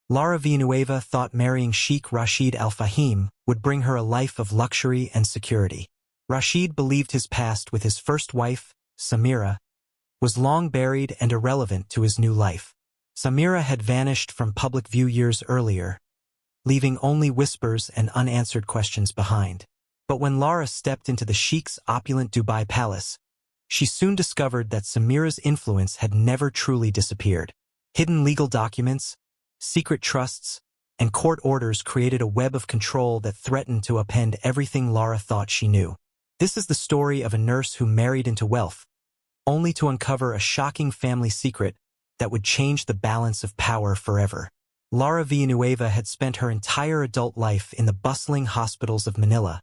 Lara Villanueva thought marrying Sheikh Rashid Al-Fahim would bring her a life of luxury and security. Rashid believed his past with his first wife, Samira, was long buried and irrelevant to his new life. Samira had vanished from public view years earlier, leaving only whispers and unanswered questions behind. But when Lara stepped into the Sheikh's opulent Dubai palace, she soon discovered that Samira's influence had never truly disappeared. Hidden legal documents, secret trusts, and court orders created a web of control that threatened to upend everything Lara thought she knew. This is the story of a nurse who married into wealth, only to uncover a shocking family secret that would change the balance of power forever. Lara Villanueva had spent her entire adult life in the bustling hospitals of Manila,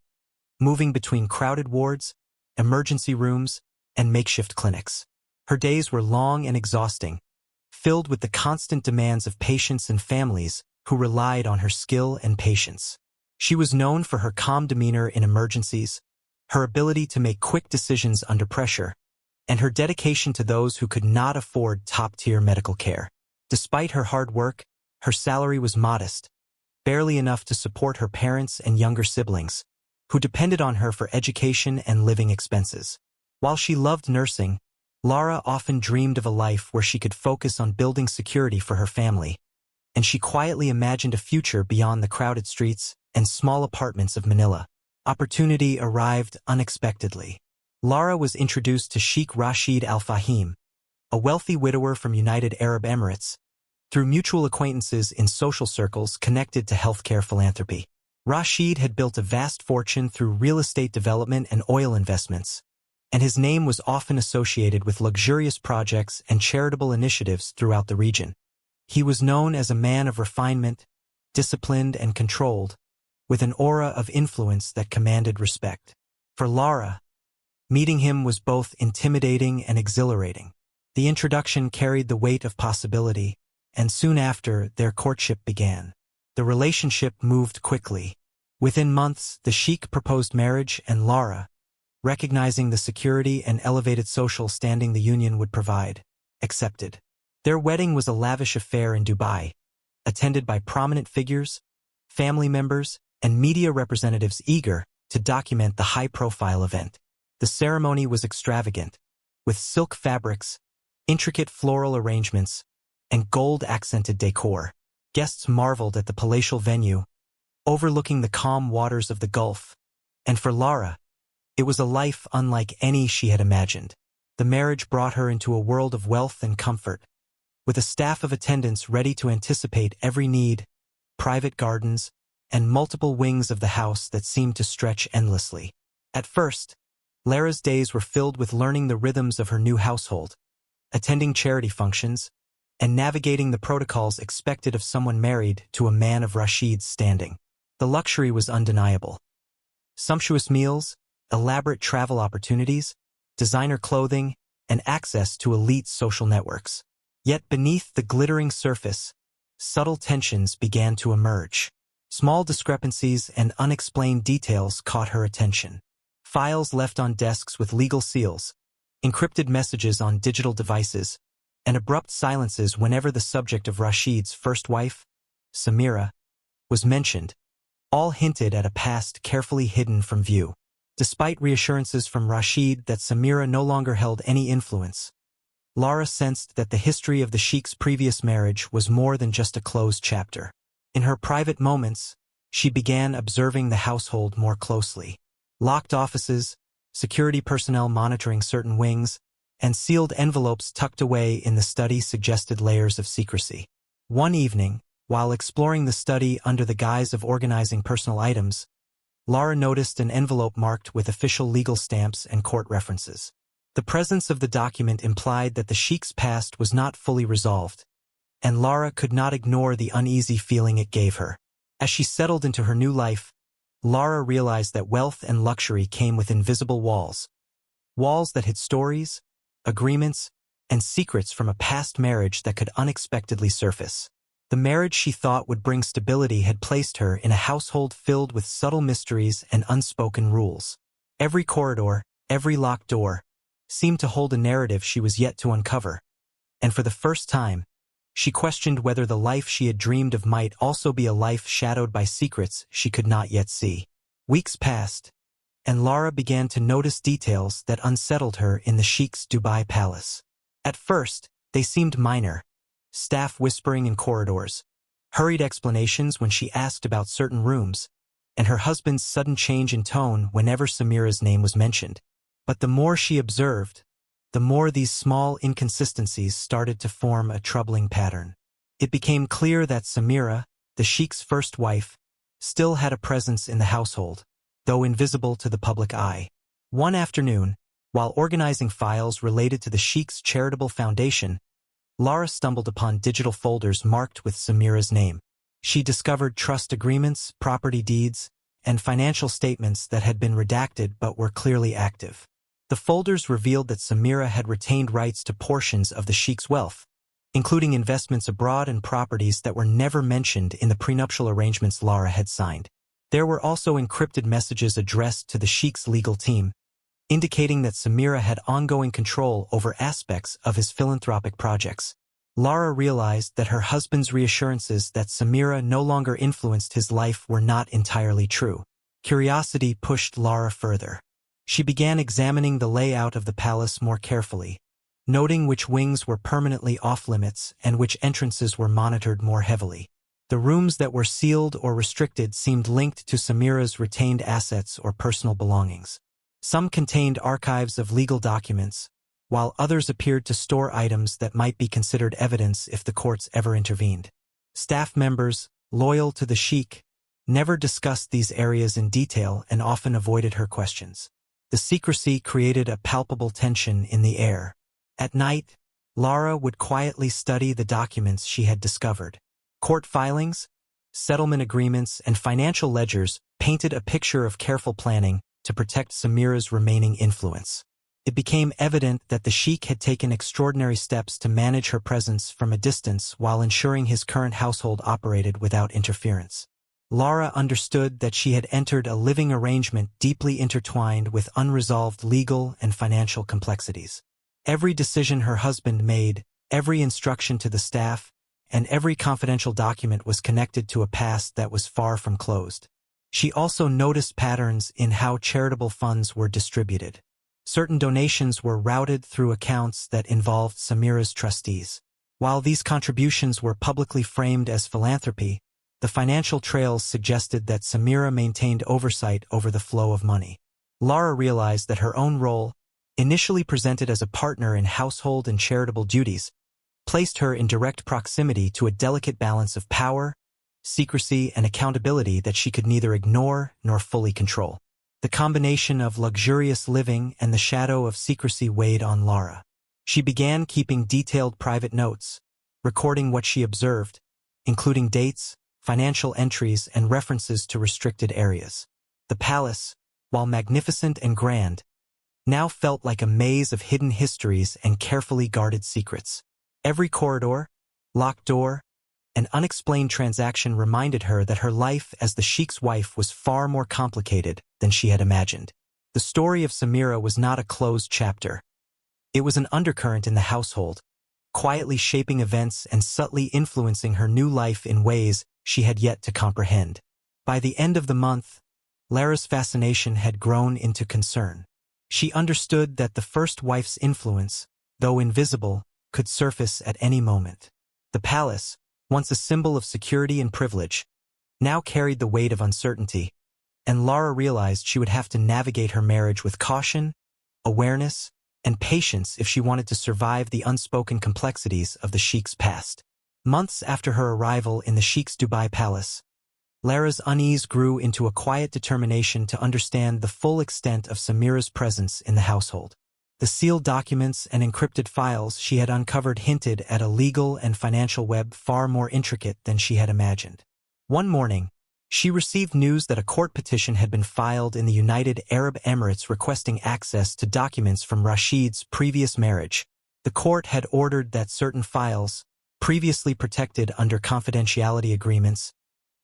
moving between crowded wards, emergency rooms, and makeshift clinics. Her days were long and exhausting, filled with the constant demands of patients and families who relied on her skill and patience. She was known for her calm demeanor in emergencies, her ability to make quick decisions under pressure, and her dedication to those who could not afford top-tier medical care. Despite her hard work, her salary was modest, barely enough to support her parents and younger siblings, who depended on her for education and living expenses. While she loved nursing, Lara often dreamed of a life where she could focus on building security for her family, and she quietly imagined a future beyond the crowded streets and small apartments of Manila. Opportunity arrived unexpectedly. Lara was introduced to Sheikh Rashid Al-Fahim, a wealthy widower from United Arab Emirates, through mutual acquaintances in social circles connected to healthcare philanthropy. Rashid had built a vast fortune through real estate development and oil investments, and his name was often associated with luxurious projects and charitable initiatives throughout the region. He was known as a man of refinement, disciplined and controlled, with an aura of influence that commanded respect. For Lara, meeting him was both intimidating and exhilarating. The introduction carried the weight of possibility, and soon after, their courtship began. The relationship moved quickly. Within months, the Sheikh proposed marriage, and Lara, recognizing the security and elevated social standing the union would provide, accepted. Their wedding was a lavish affair in Dubai, attended by prominent figures, family members, and media representatives eager to document the high-profile event. The ceremony was extravagant, with silk fabrics, intricate floral arrangements, and gold-accented decor. Guests marveled at the palatial venue, overlooking the calm waters of the Gulf, and for Lara, it was a life unlike any she had imagined. The marriage brought her into a world of wealth and comfort, with a staff of attendants ready to anticipate every need, private gardens, and multiple wings of the house that seemed to stretch endlessly. At first, Lara's days were filled with learning the rhythms of her new household, attending charity functions, and navigating the protocols expected of someone married to a man of Rashid's standing. The luxury was undeniable. Sumptuous meals, elaborate travel opportunities, designer clothing, and access to elite social networks. Yet beneath the glittering surface, subtle tensions began to emerge. Small discrepancies and unexplained details caught her attention. Files left on desks with legal seals, encrypted messages on digital devices, and abrupt silences whenever the subject of Rashid's first wife, Samira, was mentioned, all hinted at a past carefully hidden from view. Despite reassurances from Rashid that Samira no longer held any influence, Lara sensed that the history of the Sheikh's previous marriage was more than just a closed chapter. In her private moments, she began observing the household more closely. Locked offices, security personnel monitoring certain wings, and sealed envelopes tucked away in the study suggested layers of secrecy. One evening, while exploring the study under the guise of organizing personal items, Lara noticed an envelope marked with official legal stamps and court references. The presence of the document implied that the Sheikh's past was not fully resolved, and Lara could not ignore the uneasy feeling it gave her. As she settled into her new life, Lara realized that wealth and luxury came with invisible walls. Walls that hid stories, agreements, and secrets from a past marriage that could unexpectedly surface. The marriage she thought would bring stability had placed her in a household filled with subtle mysteries and unspoken rules. Every corridor, every locked door, seemed to hold a narrative she was yet to uncover. And for the first time, She questioned whether the life she had dreamed of might also be a life shadowed by secrets she could not yet see. Weeks passed, and Lara began to notice details that unsettled her in the Sheikh's Dubai palace. At first, they seemed minor: staff whispering in corridors, hurried explanations when she asked about certain rooms, and her husband's sudden change in tone whenever Samira's name was mentioned. But the more she observed, the more these small inconsistencies started to form a troubling pattern. It became clear that Samira, the Sheikh's first wife, still had a presence in the household, though invisible to the public eye. One afternoon, while organizing files related to the Sheikh's charitable foundation, Lara stumbled upon digital folders marked with Samira's name. She discovered trust agreements, property deeds, and financial statements that had been redacted but were clearly active. The folders revealed that Samira had retained rights to portions of the Sheikh's wealth, including investments abroad and properties that were never mentioned in the prenuptial arrangements Lara had signed. There were also encrypted messages addressed to the Sheikh's legal team, indicating that Samira had ongoing control over aspects of his philanthropic projects. Lara realized that her husband's reassurances that Samira no longer influenced his life were not entirely true. Curiosity pushed Lara further. She began examining the layout of the palace more carefully, noting which wings were permanently off-limits and which entrances were monitored more heavily. The rooms that were sealed or restricted seemed linked to Samira's retained assets or personal belongings. Some contained archives of legal documents, while others appeared to store items that might be considered evidence if the courts ever intervened. Staff members, loyal to the Sheikh, never discussed these areas in detail and often avoided her questions. The secrecy created a palpable tension in the air. At night, Lara would quietly study the documents she had discovered. Court filings, settlement agreements, and financial ledgers painted a picture of careful planning to protect Samira's remaining influence. It became evident that the Sheikh had taken extraordinary steps to manage her presence from a distance while ensuring his current household operated without interference. Lara understood that she had entered a living arrangement deeply intertwined with unresolved legal and financial complexities. Every decision her husband made, every instruction to the staff, and every confidential document was connected to a past that was far from closed. She also noticed patterns in how charitable funds were distributed. Certain donations were routed through accounts that involved Samira's trustees. While these contributions were publicly framed as philanthropy, the financial trails suggested that Samira maintained oversight over the flow of money. Lara realized that her own role, initially presented as a partner in household and charitable duties, placed her in direct proximity to a delicate balance of power, secrecy, and accountability that she could neither ignore nor fully control. The combination of luxurious living and the shadow of secrecy weighed on Lara. She began keeping detailed private notes, recording what she observed, including dates, financial entries, and references to restricted areas. The palace, while magnificent and grand, now felt like a maze of hidden histories and carefully guarded secrets. Every corridor, locked door, and unexplained transaction reminded her that her life as the Sheikh's wife was far more complicated than she had imagined. The story of Samira was not a closed chapter. It was an undercurrent in the household, quietly shaping events and subtly influencing her new life in ways she had yet to comprehend. By the end of the month, Lara's fascination had grown into concern. She understood that the first wife's influence, though invisible, could surface at any moment. The palace, once a symbol of security and privilege, now carried the weight of uncertainty, and Lara realized she would have to navigate her marriage with caution, awareness, and patience if she wanted to survive the unspoken complexities of the Sheikh's past. Months after her arrival in the Sheikh's Dubai palace, Lara's unease grew into a quiet determination to understand the full extent of Samira's presence in the household. The sealed documents and encrypted files she had uncovered hinted at a legal and financial web far more intricate than she had imagined. One morning, she received news that a court petition had been filed in the United Arab Emirates requesting access to documents from Rashid's previous marriage. The court had ordered that certain files, previously protected under confidentiality agreements,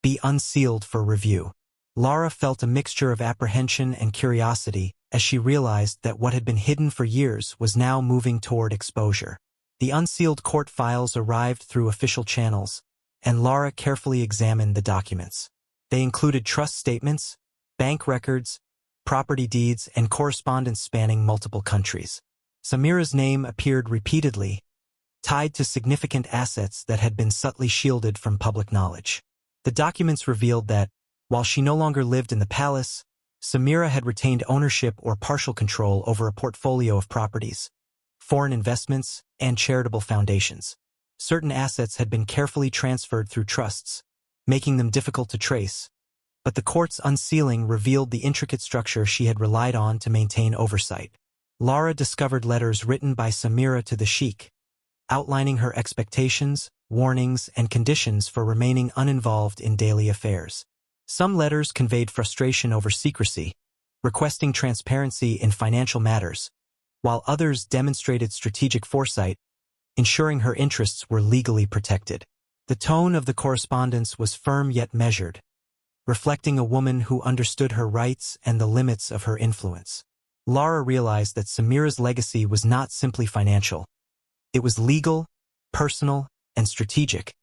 be unsealed for review. Lara felt a mixture of apprehension and curiosity as she realized that what had been hidden for years was now moving toward exposure. The unsealed court files arrived through official channels, and Lara carefully examined the documents. They included trust statements, bank records, property deeds, and correspondence spanning multiple countries. Samira's name appeared repeatedly, tied to significant assets that had been subtly shielded from public knowledge. The documents revealed that, while she no longer lived in the palace, Samira had retained ownership or partial control over a portfolio of properties, foreign investments, and charitable foundations. Certain assets had been carefully transferred through trusts, making them difficult to trace, but the court's unsealing revealed the intricate structure she had relied on to maintain oversight. Lara discovered letters written by Samira to the Sheikh, outlining her expectations, warnings, and conditions for remaining uninvolved in daily affairs. Some letters conveyed frustration over secrecy, requesting transparency in financial matters, while others demonstrated strategic foresight, ensuring her interests were legally protected. The tone of the correspondence was firm yet measured, reflecting a woman who understood her rights and the limits of her influence. Lara realized that Samira's legacy was not simply financial. It was legal, personal, and strategic,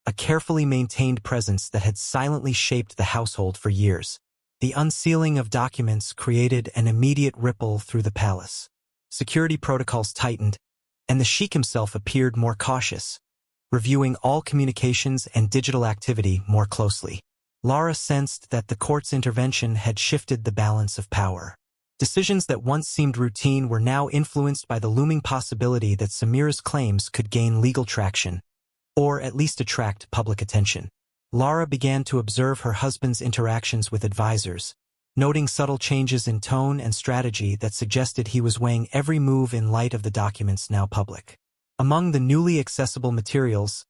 a carefully maintained presence that had silently shaped the household for years. The unsealing of documents created an immediate ripple through the palace. Security protocols tightened, and the Sheikh himself appeared more cautious, reviewing all communications and digital activity more closely. Lara sensed that the court's intervention had shifted the balance of power. Decisions that once seemed routine were now influenced by the looming possibility that Samira's claims could gain legal traction, or at least attract public attention. Lara began to observe her husband's interactions with advisors, noting subtle changes in tone and strategy that suggested he was weighing every move in light of the documents now public. Among the newly accessible materials,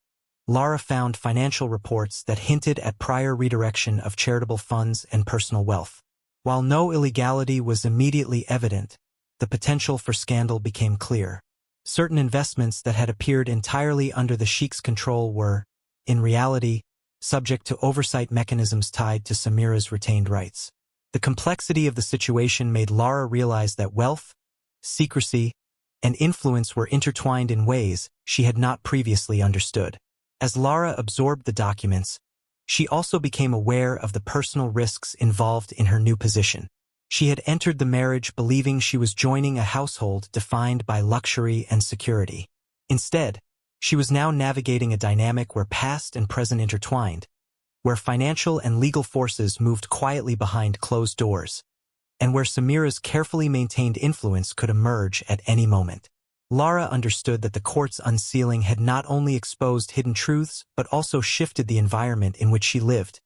Lara found financial reports that hinted at prior redirection of charitable funds and personal wealth. While no illegality was immediately evident, the potential for scandal became clear. Certain investments that had appeared entirely under the Sheikh's control were, in reality, subject to oversight mechanisms tied to Samira's retained rights. The complexity of the situation made Lara realize that wealth, secrecy, and influence were intertwined in ways she had not previously understood. As Lara absorbed the documents, she also became aware of the personal risks involved in her new position. She had entered the marriage believing she was joining a household defined by luxury and security. Instead, she was now navigating a dynamic where past and present intertwined, where financial and legal forces moved quietly behind closed doors, and where Samira's carefully maintained influence could emerge at any moment. Lara understood that the court's unsealing had not only exposed hidden truths but also shifted the environment in which she lived,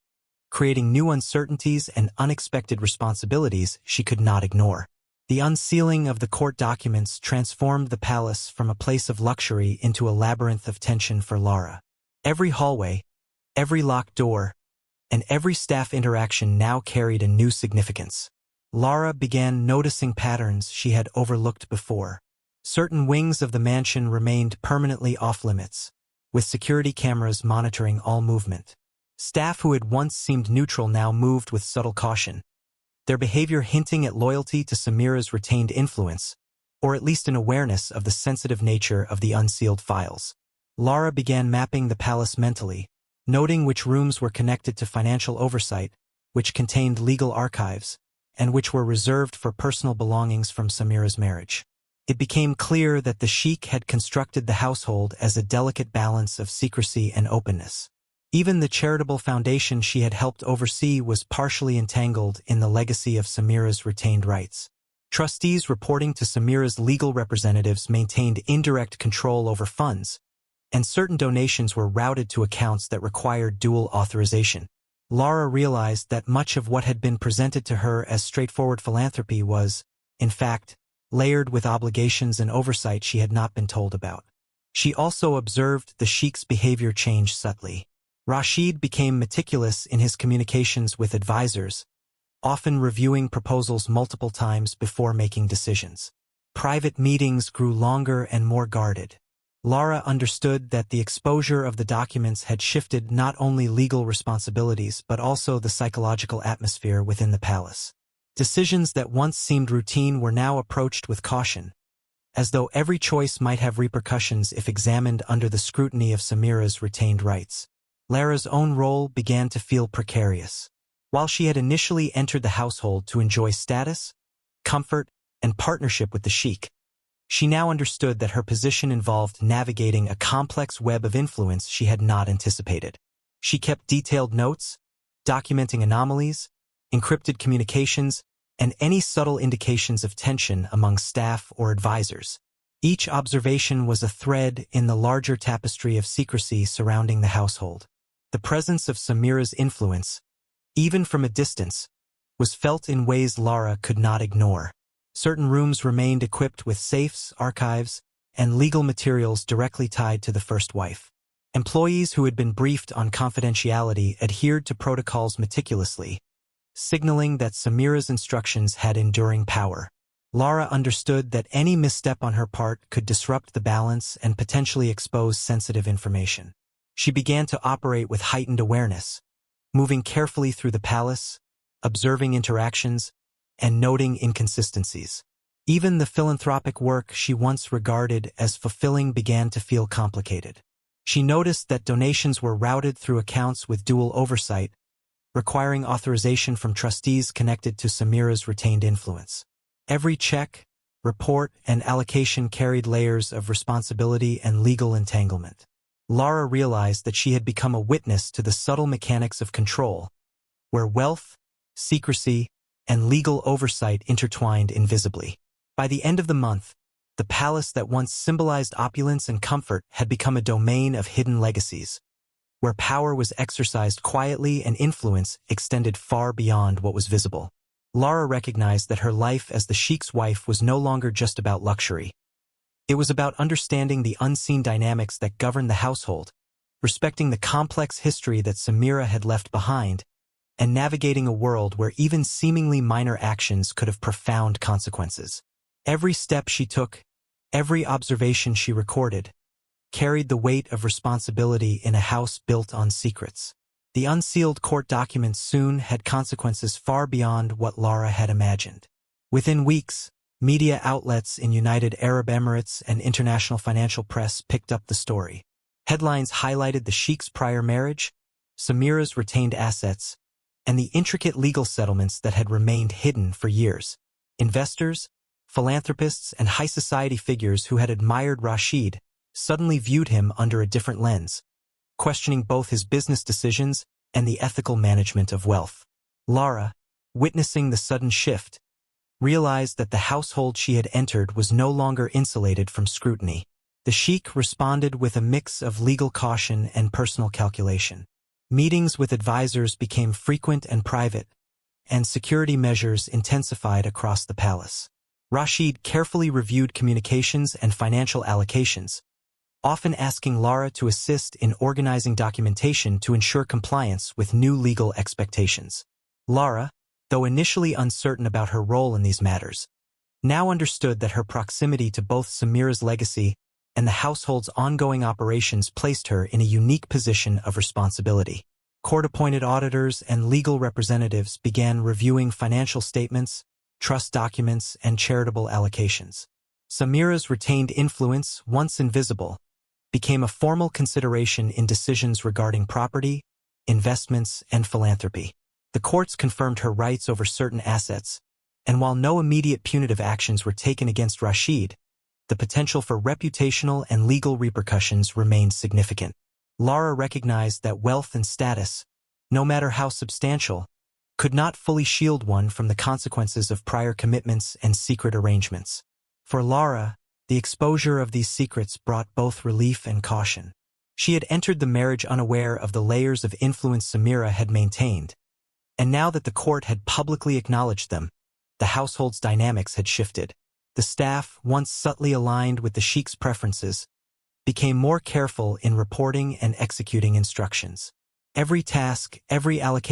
creating new uncertainties and unexpected responsibilities she could not ignore. The unsealing of the court documents transformed the palace from a place of luxury into a labyrinth of tension for Lara. Every hallway, every locked door, and every staff interaction now carried a new significance. Lara began noticing patterns she had overlooked before. Certain wings of the mansion remained permanently off-limits, with security cameras monitoring all movement. Staff who had once seemed neutral now moved with subtle caution, their behavior hinting at loyalty to Samira's retained influence, or at least an awareness of the sensitive nature of the unsealed files. Lara began mapping the palace mentally, noting which rooms were connected to financial oversight, which contained legal archives, and which were reserved for personal belongings from Samira's marriage. It became clear that the Sheikh had constructed the household as a delicate balance of secrecy and openness. Even the charitable foundation she had helped oversee was partially entangled in the legacy of Samira's retained rights. Trustees reporting to Samira's legal representatives maintained indirect control over funds, and certain donations were routed to accounts that required dual authorization. Lara realized that much of what had been presented to her as straightforward philanthropy was, in fact, layered with obligations and oversight she had not been told about. She also observed the Sheikh's behavior change subtly. Rashid became meticulous in his communications with advisors, often reviewing proposals multiple times before making decisions. Private meetings grew longer and more guarded. Lara understood that the exposure of the documents had shifted not only legal responsibilities but also the psychological atmosphere within the palace. Decisions that once seemed routine were now approached with caution, as though every choice might have repercussions if examined under the scrutiny of Samira's retained rights. Lara's own role began to feel precarious. While she had initially entered the household to enjoy status, comfort, and partnership with the sheikh, she now understood that her position involved navigating a complex web of influence she had not anticipated. She kept detailed notes, documenting anomalies, encrypted communications, and any subtle indications of tension among staff or advisors. Each observation was a thread in the larger tapestry of secrecy surrounding the household. The presence of Samira's influence, even from a distance, was felt in ways Lara could not ignore. Certain rooms remained equipped with safes, archives, and legal materials directly tied to the first wife. Employees who had been briefed on confidentiality adhered to protocols meticulously, signaling that Samira's instructions had enduring power. Lara understood that any misstep on her part could disrupt the balance and potentially expose sensitive information. She began to operate with heightened awareness, moving carefully through the palace, observing interactions, and noting inconsistencies. Even the philanthropic work she once regarded as fulfilling began to feel complicated. She noticed that donations were routed through accounts with dual oversight, requiring authorization from trustees connected to Samira's retained influence. Every check, report, and allocation carried layers of responsibility and legal entanglement. Lara realized that she had become a witness to the subtle mechanics of control, where wealth, secrecy, and legal oversight intertwined invisibly. By the end of the month, the palace that once symbolized opulence and comfort had become a domain of hidden legacies, where power was exercised quietly and influence extended far beyond what was visible. Lara recognized that her life as the sheikh's wife was no longer just about luxury. It was about understanding the unseen dynamics that governed the household, respecting the complex history that Samira had left behind, and navigating a world where even seemingly minor actions could have profound consequences. Every step she took, every observation she recorded, carried the weight of responsibility in a house built on secrets. The unsealed court documents soon had consequences far beyond what Lara had imagined. Within weeks, media outlets in United Arab Emirates and international financial press picked up the story. Headlines highlighted the sheikh's prior marriage, Samira's retained assets, and the intricate legal settlements that had remained hidden for years. Investors, philanthropists, and high society figures who had admired Rashid suddenly viewed him under a different lens, questioning both his business decisions and the ethical management of wealth. Lara, witnessing the sudden shift, realized that the household she had entered was no longer insulated from scrutiny. The sheikh responded with a mix of legal caution and personal calculation. Meetings with advisors became frequent and private, and security measures intensified across the palace. Rashid carefully reviewed communications and financial allocations, often asking Lara to assist in organizing documentation to ensure compliance with new legal expectations. Lara, though initially uncertain about her role in these matters, now understood that her proximity to both Samira's legacy and the household's ongoing operations placed her in a unique position of responsibility. Court-appointed auditors and legal representatives began reviewing financial statements, trust documents, and charitable allocations. Samira's retained influence, once invisible, became a formal consideration in decisions regarding property, investments, and philanthropy. The courts confirmed her rights over certain assets, and while no immediate punitive actions were taken against Rashid, the potential for reputational and legal repercussions remained significant. Lara recognized that wealth and status, no matter how substantial, could not fully shield one from the consequences of prior commitments and secret arrangements. For Lara, the exposure of these secrets brought both relief and caution. She had entered the marriage unaware of the layers of influence Samira had maintained, and now that the court had publicly acknowledged them, the household's dynamics had shifted. The staff, once subtly aligned with the sheikh's preferences, became more careful in reporting and executing instructions. Every task, every allocation